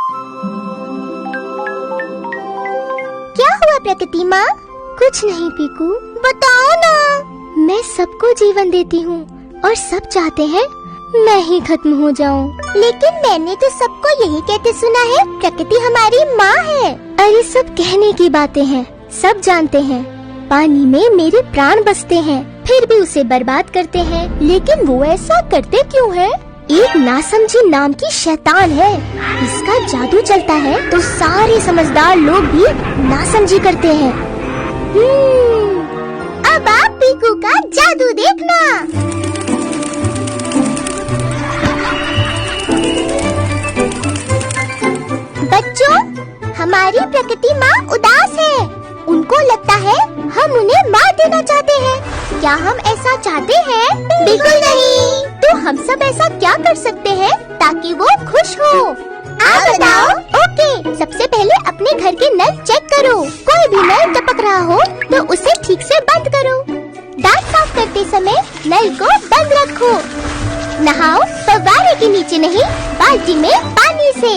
क्या हुआ प्रकृति माँ? कुछ नहीं पीकू, बताओ ना। मैं सबको जीवन देती हूँ और सब चाहते हैं मैं ही खत्म हो जाऊँ। लेकिन मैंने तो सबको यही कहते सुना है, प्रकृति हमारी माँ है। अरे सब कहने की बातें हैं, सब जानते हैं पानी में मेरे प्राण बसते हैं, फिर भी उसे बर्बाद करते हैं। लेकिन वो ऐसा करते क्यों है? एक नासमझी नाम की शैतान है, इसका जादू चलता है तो सारे समझदार लोग भी नासमझी करते हैं। अब आप पीकू का जादू देखना। बच्चों, हमारी प्रकृति माँ उदास है। उनको लगता है हम उन्हें मार देना चाहते हैं। क्या हम ऐसा चाहते हैं? बिल्कुल नहीं। तो हम सब ऐसा क्या कर सकते हैं ताकि वो खुश हो? आप बताओ। ओके, सबसे पहले अपने घर के नल चेक करो। कोई भी नल टपक रहा हो तो उसे ठीक से बंद करो। दांत साफ करते समय नल को बंद रखो। नहाओ फव्वारे के नीचे नहीं, बाल्टी में पानी से।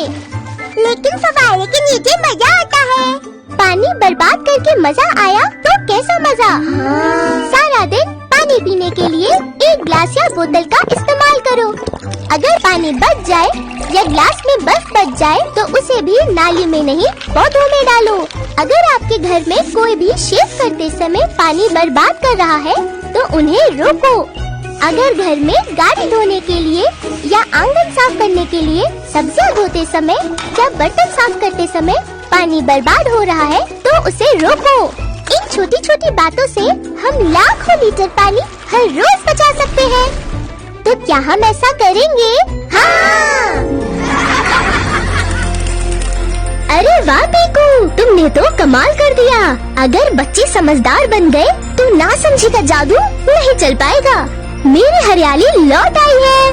लेकिन फव्वारे के नीचे मजा आता है। पानी बर्बाद करके मजा आया तो कैसा मजा? सारा दिन पानी पीने के लिए एक ग्लास या बोतल का इस्तेमाल करो। अगर पानी बच जाए या ग्लास में बर्फ बच जाए तो उसे भी नाली में नहीं पौधों में डालो। अगर आपके घर में कोई भी शेव करते समय पानी बर्बाद कर रहा है तो उन्हें रोको। अगर घर में गाड़ी धोने के लिए या आंगन साफ करने के लिए, सब्जियां धोते समय या बर्तन साफ करते समय पानी बर्बाद हो रहा है तो उसे रोको। इन छोटी छोटी बातों से हम लाखों लीटर पानी हर रोज बचा सकते हैं। तो क्या हम ऐसा करेंगे? हाँ। अरे वाह पीकू, तुमने तो कमाल कर दिया। अगर बच्चे समझदार बन गए तो नासमझी का जादू नहीं चल पाएगा। मेरी हरियाली लौट आई है।